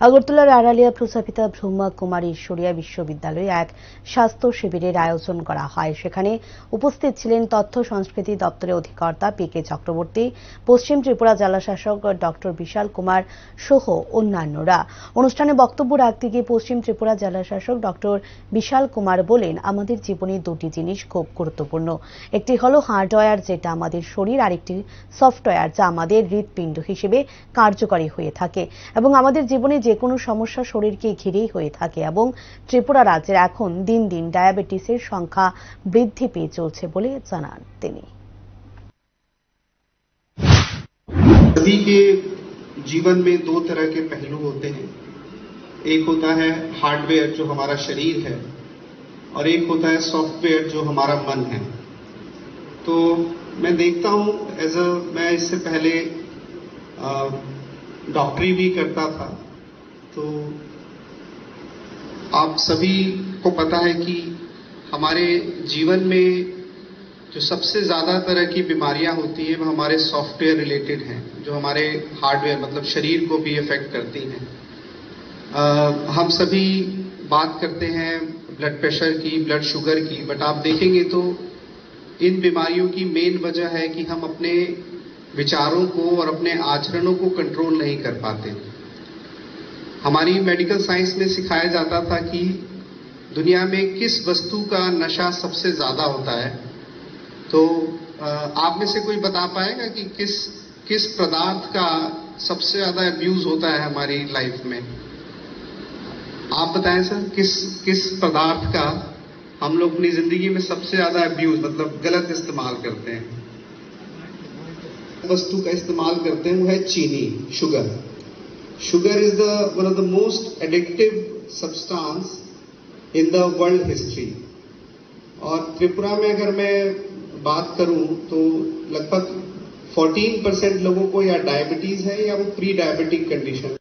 আগরতলার আড়ালিয়া প্রস্তাবিত ব্রহ্মা কুমারী ঈশ্বরিয়া বিশ্ববিদ্যালয়ে এক স্বাস্থ্য শিবিরের আয়োজন করা হয়। সেখানে উপস্থিত ছিলেন তথ্য সংস্কৃতি দপ্তরের অধিকর্তা পি.কে. চক্রবর্তী, পশ্চিম ত্রিপুরা জেলাশাসক ডক্টর বিশাল কুমার সহ অন্যান্যরা। অনুষ্ঠানে বক্তব্য রাখতে গিয়ে পশ্চিম ত্রিপুরা জেলাশাসক ডক্টর বিশাল কুমার বলেন, আমাদের জীবনে দুটি জিনিস খুব গুরুত্বপূর্ণ। একটি হলো হার্ডওয়্যার, যেটা আমাদের শরীর, আর একটি সফটওয়্যার, যা আমাদের হৃৎপিণ্ড হিসেবে কার্যকরী হয়ে থাকে এবং আমাদের জীবনে যে কোনো সমস্যা শরীরকে ঘিরেই হয়ে থাকে। এবং ত্রিপুরা রাজ্যের এখন দিন দিন ডায়াবেটিসের সংখ্যা বৃদ্ধি পেয়ে চলছে বলে জানান তিনি। सभी के जीवन में दो तरह के पहलू होते हैं। एक होता है हार्डवेयर जो हमारा शरीर है, और एक होता है सॉफ्टवेयर जो हमारा मन है। तो मैं देखता हूं मैं इससे पहले डॉक्टरी भी करता था, तो आप सभी को पता है कि हमारे जीवन में जो सबसे ज्यादा तरह की बीमारियां होती हैं वो हमारे सॉफ्टवेयर रिलेटेड हैं, जो हमारे हार्डवेयर मतलब शरीर को भी इफेक्ट करती हैं। हम सभी बात करते हैं ब्लड प्रेशर की, ब्लड शुगर की, बट आप देखेंगे तो इन बीमारियों की मेन वजह है कि हम अपने विचारों को और अपने आचरणों को कंट्रोल नहीं कर पाते। हमारी मेडिकल साइंस में सिखाया जाता था कि दुनिया में किस वस्तु का नशा सबसे ज्यादा होता है। तो आप में से कोई बता पाएगा कि किस पदार्थ का सबसे ज्यादा अब्यूज होता है हमारी लाइफ में? आप बताएं सर, किस पदार्थ का हम लोग अपनी जिंदगी में सबसे ज्यादा अब्यूज मतलब गलत इस्तेमाल करते हैं? वस्तु का इस्तेमाल करते हैं वो है चीनी, sugar. Sugar is one of the most addictive substance in the world history. और त्रिपुरा में अगर मैं बात करूं तो लगभग 14% लोगों को या डायबिटीज है या वो प्री डायबिटिक कंडीशन